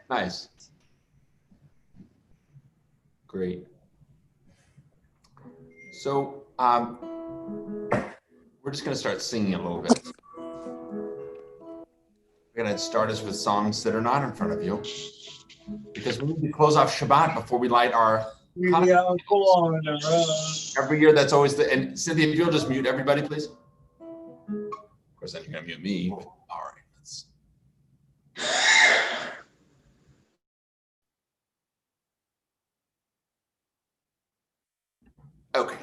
Nice. Great. So we're just going to start singing a little bit. We're going to start us with songs that are not in front of you, because we need to close off Shabbat before we light our Hanukkah candles. Every year, that's always the. And Cynthia, if you'll just mute everybody, please. Of course, then you're going to mute me. But, all right. Let's. Okay.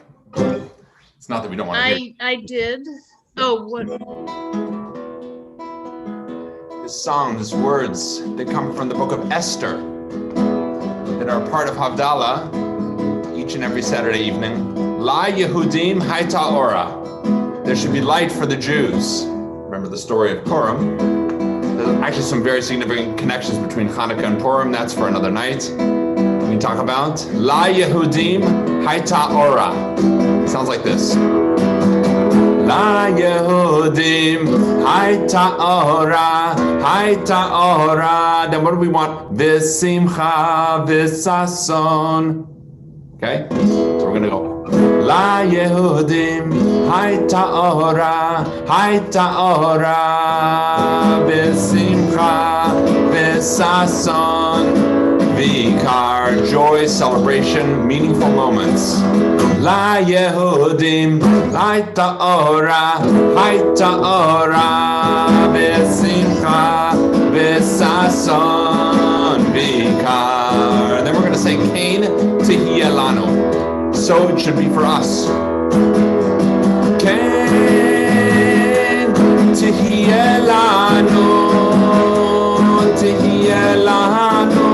It's not that we don't want to hear. I did. Oh, what? This song, these words, they come from the book of Esther that are part of Havdalah each and every Saturday evening. La Yehudim Haita Ora. There should be light for the Jews. Remember the story of Purim. There's actually some very significant connections between Hanukkah and Purim. That's for another night. We talk about La Yehudim Haita Ora. It sounds like this. La Yehudim Haita Ora, Haita Ora. Then what do we want? V'simcha v'sason. Okay? So we're going to go. La Yehudim Haita Ora, Haita Ora. V'simcha v'sason. Vikar, joy, celebration, meaningful moments. La Yehudim, Haita Ora, Haita Ora, V'simcha, V'sason, Vikar. Then we're going to say, Kain Tehiyeh Lanu. So it should be for us. Kain Tehiyeh Lanu, Tehiyeh Lanu.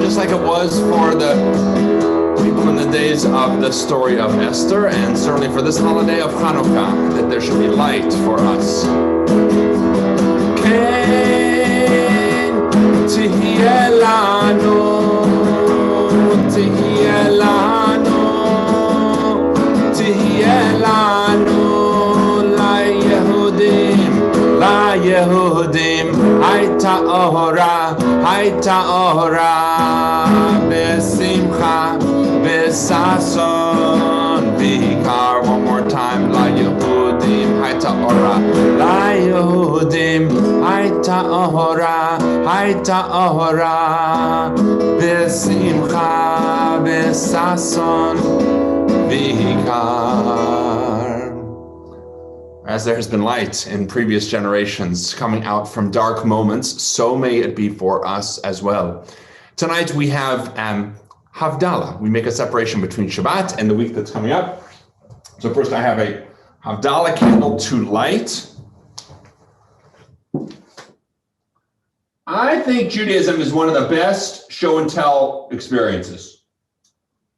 Just like it was for the people in the days of the story of Esther, and certainly for this holiday of Hanukkah, that there should be light for us. Ken Tehiyeh Lanu, Tehiyeh Lanu, Tehiyeh Lanu, La Yehudim, La Yehudim, Haita Ora, Haita Ora, V'simcha, V'sason, Vikar. One more time. La Yehudim, Haita Ora, La Yehudim, Haita Ora, Haita Ora, V'simcha, V'sason, Vikar. As there has been light in previous generations coming out from dark moments, so may it be for us as well. Tonight we have Havdalah. We make a separation between Shabbat and the week that's coming up. So first I have a Havdalah candle to light. I think Judaism is one of the best show and tell experiences.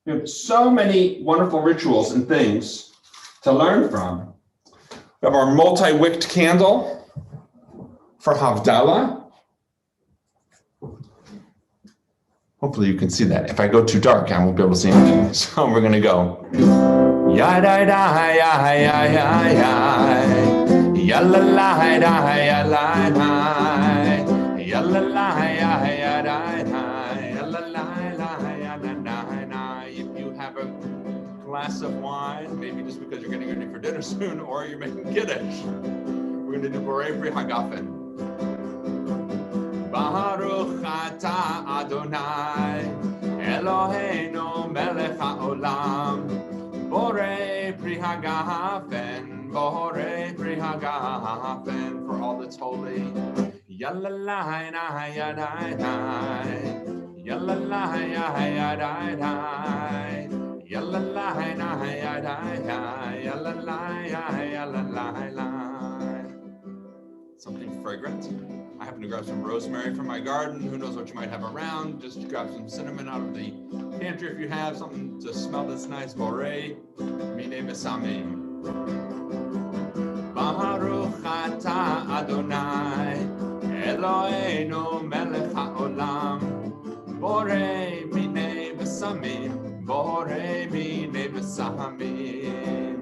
We have so many wonderful rituals and things to learn from. We have our multi-wicked candle for Havdalah. Hopefully you can see that. If I go too dark, I won't be able to see anything. So we're going to go. Ya da da ya ya ya ya. Ya la la da ya la da. Ya la la ya ya da da. Ya la la ya la da. If you have a glass of wine, maybe just because you're getting ready for dinner soon, or you're making Kiddush. We're going to do Borei Pri Hagafen. Baruch Ata Adonai, Eloheinu Melech HaOlam, Borei Pri Hagafen, Borei Pri Hagafen, for all that's holy. Yalalai na yadai, Yalalai yadai. Something fragrant. I happen to grab some rosemary from my garden. Who knows what you might have around? Just grab some cinnamon out of the pantry if you have something to smell that's nice. Borei mine besamim. Baruch Ata Adonai Eloheinu Melech HaOlam Borei mine besamim. Borei mine besamim.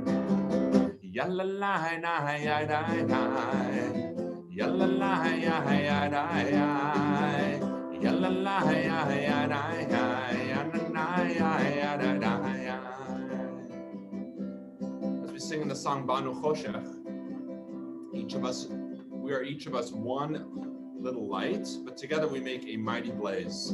Yalalai na yadai. Yalla la ya ya da ya. Yalla la ya ya da ya. Na ya ya da da ya. As we sing in the song Banu Choshech, we are each of us one little light, but together we make a mighty blaze.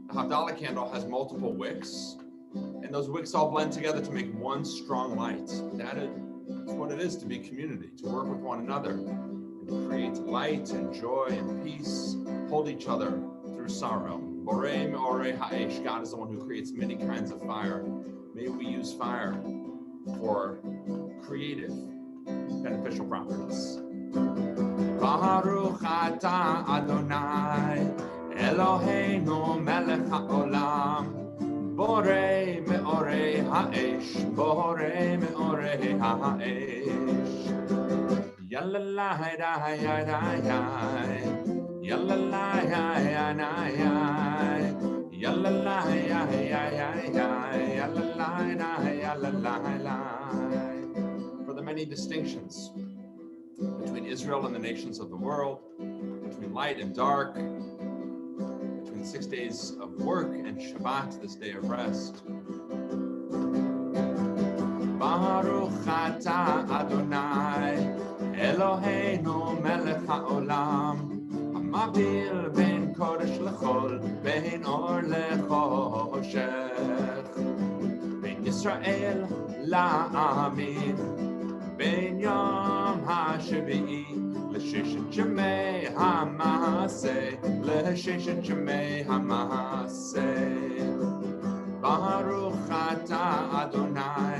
The Havdalah candle has multiple wicks, and those wicks all blend together to make one strong light. That's what it is to be community, to work with one another, and to create light and joy and peace, hold each other through sorrow. Borei me'orei ha'esh, God is the one who creates many kinds of fire. May we use fire for creative, beneficial properties. Baruch atah Adonai, Eloheinu melech ha'olam, borei me'orei ha'esh, borei me'orei ha'esh. Yalla la da ya da ya, yalla la ya ya na ya, yalla la ya ya ya ya, yalla la da yalla la la. For the many distinctions between Israel and the nations of the world, between light and dark, between 6 days of work and Shabbat, this day of rest. Baruch atah Adonai, Eloheinu melech ha'olam, hamavdil ben kodesh lechol, ben or lechoshech, ben Yisrael la'amim, ben yom ha'shevi'i, l'sheshet yemei ha'maseh, l'sheshet yemei ha'maseh. Baruch atah Adonai,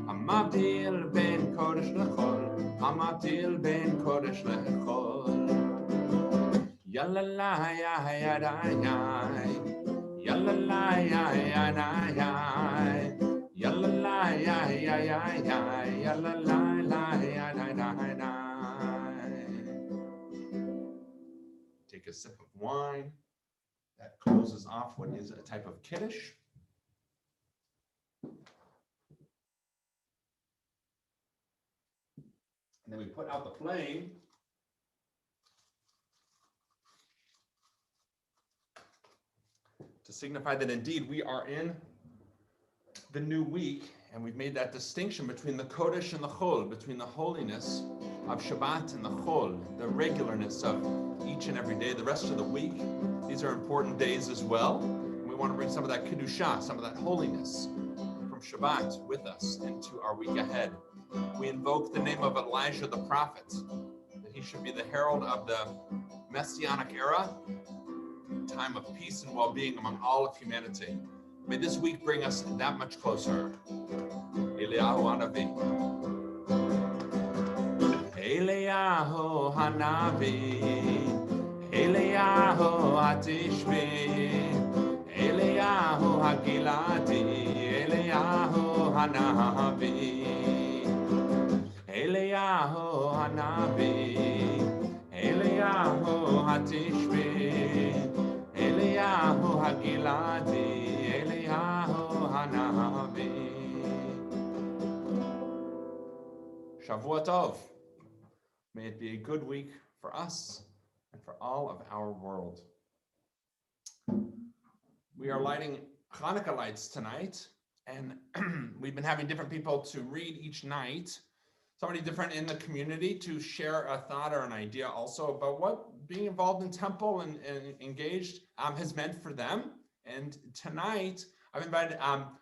hamavdil ben kodesh lechol, hamavdil ben kodesh lechol. Yalla la ya ya da ya, yalla la ya ya da ya, yalla la ya ya ya ya, yalla la ya da da da. Take a sip of wine. That closes off what is a type of kiddush. And then we put out the flame. To signify that indeed we are in the new week, and we've made that distinction between the Kodesh and the Chol, between the holiness of Shabbat and the Chol, the regularness of each and every day, the rest of the week. These are important days as well. And we want to bring some of that Kedusha, some of that holiness from Shabbat with us into our week ahead. We invoke the name of Elijah the prophet, that he should be the herald of the Messianic era, time of peace and well-being among all of humanity. May this week bring us that much closer. Eliyahu Hanavi. Eliyahu Hanavi, Eliyahu Hatishbi, Eliyahu Hagiladi, Eliyahu Hanavi, Eliyahu Hanavi, Eliyahu Hatishbi, Eliyahu Hagiladi, Eliyahu Hanavi. Shavua Tov. May it be a good week for us and for all of our world. We are lighting Hanukkah lights tonight, and we've been having different people to read each night, somebody different in the community to share a thought or an idea also about what being involved in temple and engaged has meant for them. And tonight, I've invited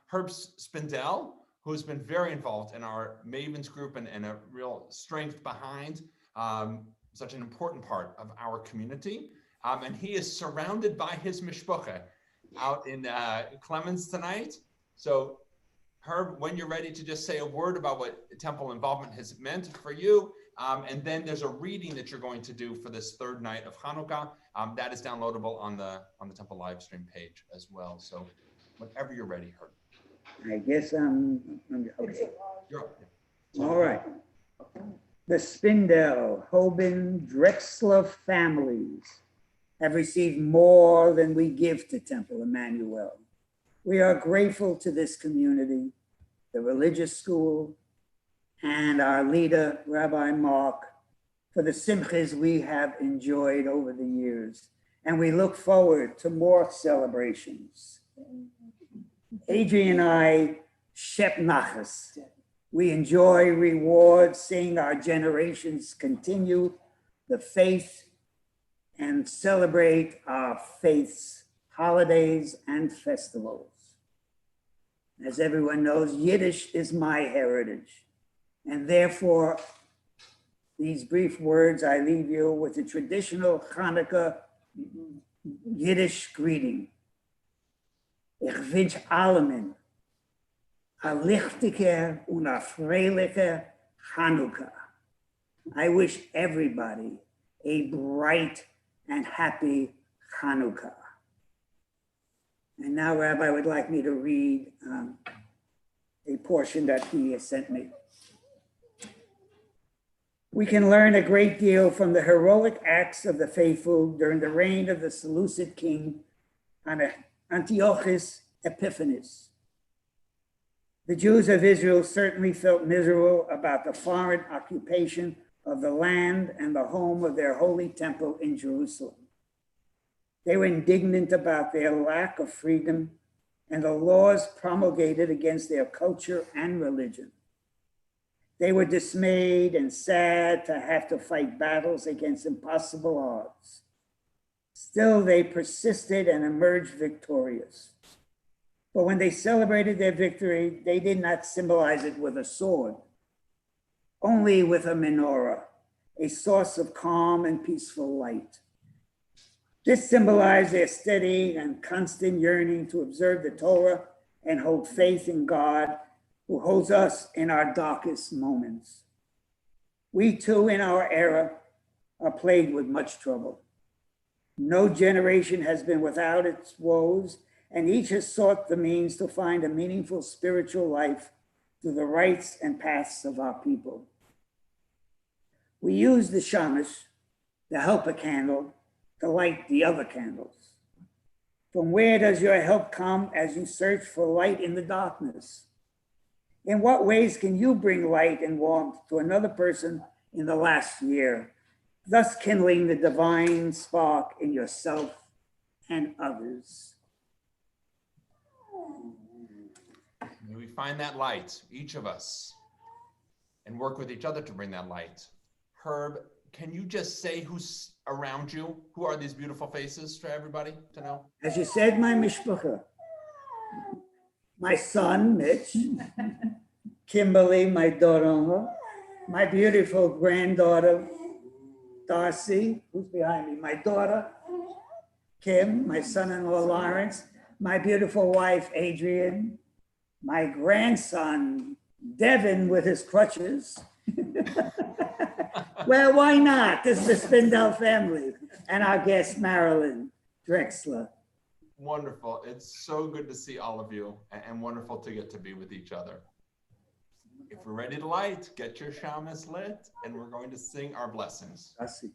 Herb Spindell, who's been very involved in our Mavens group and a real strength behind such an important part of our community. And he is surrounded by his mishpucha out in Clemens tonight. So Herb, when you're ready to just say a word about what temple involvement has meant for you, and then there's a reading that you're going to do for this third night of Hanukkah. That is downloadable on the temple live stream page as well. So whenever you're ready, Herb. I guess I'm okay. All right. The Spindell, Hoban, Drexler families have received more than we give to Temple Emmanuel. We are grateful to this community, the religious school, and our leader, Rabbi Mark, for the simchas we have enjoyed over the years, and we look forward to more celebrations. Adrian and I, Shep Nachas, we enjoy reward seeing our generations continue the faith and celebrate our faith's holidays and festivals. As everyone knows, Yiddish is my heritage, and therefore, these brief words, I leave you with the traditional Hanukkah Yiddish greeting. Ich wünsch allen a lichtige und a freiliche Hanukkah. I wish everybody a bright and happy Hanukkah. And now Rabbi would like me to read a portion that he has sent me. We can learn a great deal from the heroic acts of the faithful during the reign of the Seleucid king Antiochus Epiphanes. The Jews of Israel certainly felt miserable about the foreign occupation of the land and the home of their holy temple in Jerusalem. They were indignant about their lack of freedom and the laws promulgated against their culture and religion. They were dismayed and sad to have to fight battles against impossible odds. Still, they persisted and emerged victorious. But when they celebrated their victory, they did not symbolize it with a sword, only with a menorah, a source of calm and peaceful light. This symbolized their steady and constant yearning to observe the Torah and hold faith in God, who holds us in our darkest moments. We too, in our era, are plagued with much trouble. No generation has been without its woes, and each has sought the means to find a meaningful spiritual life through the rites and paths of our people. We use the shamash, the helper candle, to light the other candles. From where does your help come as you search for light in the darkness? In what ways can you bring light and warmth to another person in the last year, thus kindling the divine spark in yourself and others? May we find that light, each of us, and work with each other to bring that light. Herb, can you just say who's around you? Who are these beautiful faces for everybody to know? As you said, my mishpacha. My son, Mitch, Kimberly, my daughter-in-law, my beautiful granddaughter, Darcy, who's behind me, my daughter, Kim, my son-in-law, Lawrence, my beautiful wife, Adrian, my grandson, Devin, with his crutches. Well, why not? This is the Spindell family, and our guest, Marilyn Drexler. Wonderful. It's so good to see all of you and wonderful to get to be with each other. If we're ready to light, get your shamas lit, and we're going to sing our blessings. I see.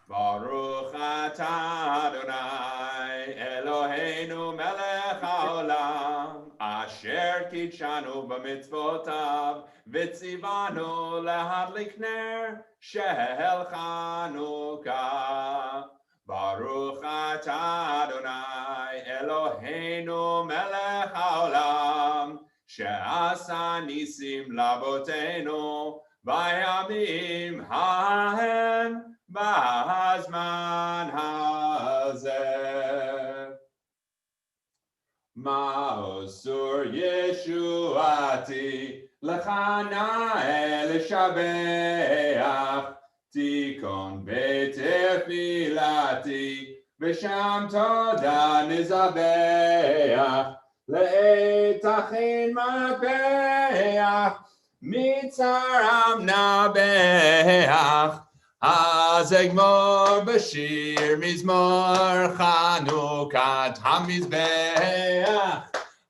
Baruch atah Adonai Eloheinu melech haolam asher kitshanu b'mitzvotav v'tzivanu lehadlik ner shel Chanukah. Baruch atah Adonai Eloheinu melech haolam she'asa nisim laboteinu vayamim hahem B'hazman hazeh. Ma'osur Yeshuati l'chana l'shabeach tikon betefilati v'sham toda nizabeach le'etachin mapeach mitzaram nabeach Azegmor Bashir Mizmor Chanukat Hamizbeach.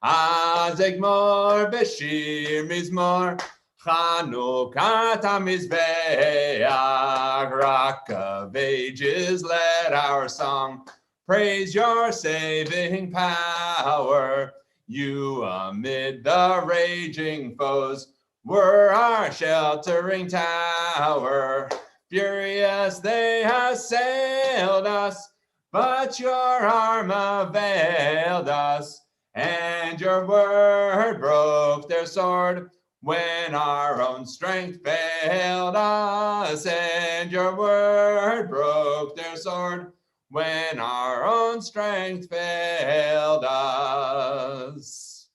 Azegmor Bashir Mizmor Chanukat Hamizbeach. Rock of Ages, let our song praise your saving power. You amid the raging foes were our sheltering tower. Furious they assailed us, but your arm availed us, and your word broke their sword when our own strength failed us, and your word broke their sword when our own strength failed us.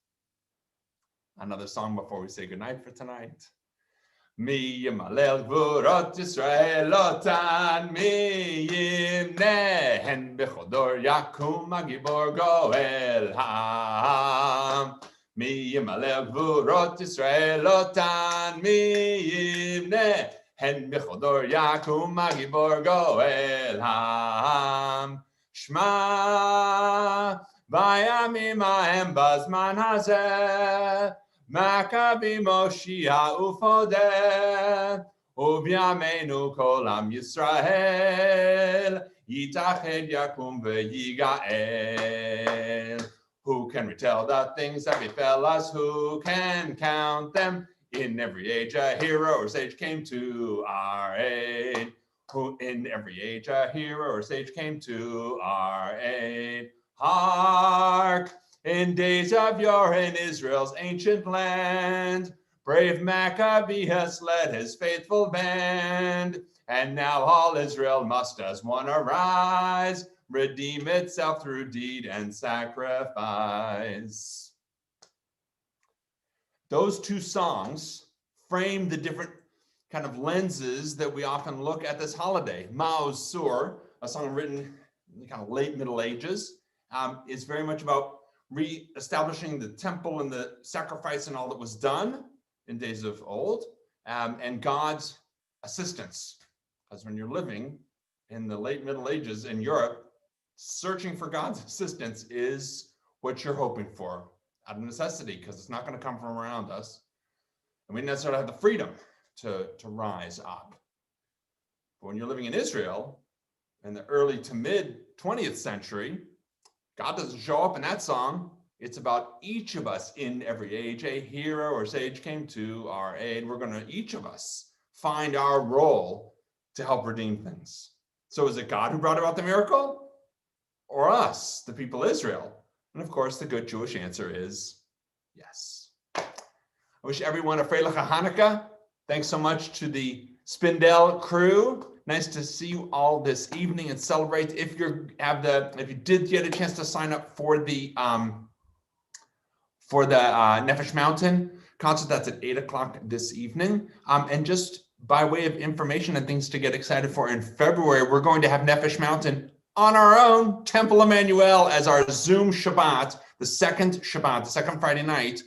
Another song before we say goodnight for tonight. Mi yimalel gvurot Yisrael otan, mi yimnehen b'chodor yakum agibor goel ham. Mi yimalel gvurot Yisrael otan, mi yimnehen b'chodor yakum agibor goel ham. Shma vayamim hahem bazman hazeh, Maccabi Moshiach ufodeh, ubyamenu kol am Yisrael, yitached yakum veyigael. Who can retell the things that befell us? Who can count them? In every age a hero or sage came to our aid. Who in every age a hero or sage came to our aid. Hark! In days of yore in Israel's ancient land, brave Maccabeus led his faithful band. And now all Israel must as one arise, redeem itself through deed and sacrifice. Those two songs frame the different kind of lenses that we often look at this holiday. Maoz Sur, a song written in the kind of late Middle Ages, is very much about re-establishing the temple and the sacrifice and all that was done in days of old, and God's assistance. Because when you're living in the late Middle Ages in Europe, searching for God's assistance is what you're hoping for out of necessity, because it's not going to come from around us. And we necessarily have the freedom to rise up. But when you're living in Israel in the early to mid 20th century, God doesn't show up in that song. It's about each of us in every age. A hero or sage came to our aid. We're going to, each of us, find our role to help redeem things. So is it God who brought about the miracle? Or us, the people of Israel? And of course, the good Jewish answer is yes. I wish everyone a Freiliche Hanukkah. Thanks so much to the Spindel crew. Nice to see you all this evening and celebrate. If you did get a chance to sign up for the Nefesh Mountain concert, that's at 8:00 this evening. And just by way of information and things to get excited for, in February, we're going to have Nefesh Mountain on our own, Temple Emmanuel, as our Zoom Shabbat, the second Friday night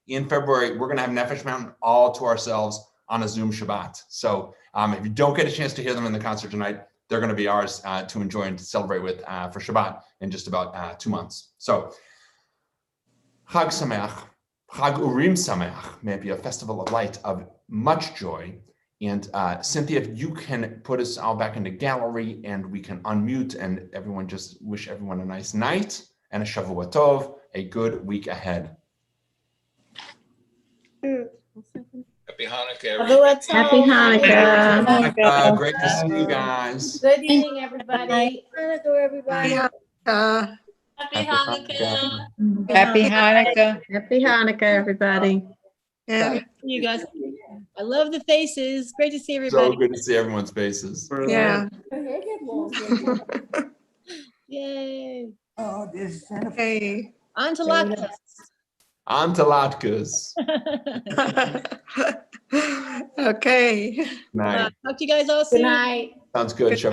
in February. We're going to have Nefesh Mountain all to ourselves on a Zoom Shabbat. So if you don't get a chance to hear them in the concert tonight, they're going to be ours to enjoy and to celebrate with for Shabbat in just about 2 months. So Chag Sameach, Chag Urim Sameach, may it be a festival of light, of much joy. And Cynthia, if you can put us all back into gallery and we can unmute, and everyone, just wish everyone a nice night and a Shavua Tov, a good week ahead. Happy Hanukkah, everybody. Happy Hanukkah. Great to see you guys. Good evening, everybody. Hanukkah, everybody. Happy Happy Hanukkah. Hanukkah. Happy Hanukkah, everybody. Yeah. You guys. I love the faces. Great to see So everybody. good to see everyone's faces. Yeah. Yay. Oh, this is Hey. On to latkes. On to latkes. Okay. Night. Talk to you guys all soon. Good night. Sounds good. Good Shabbat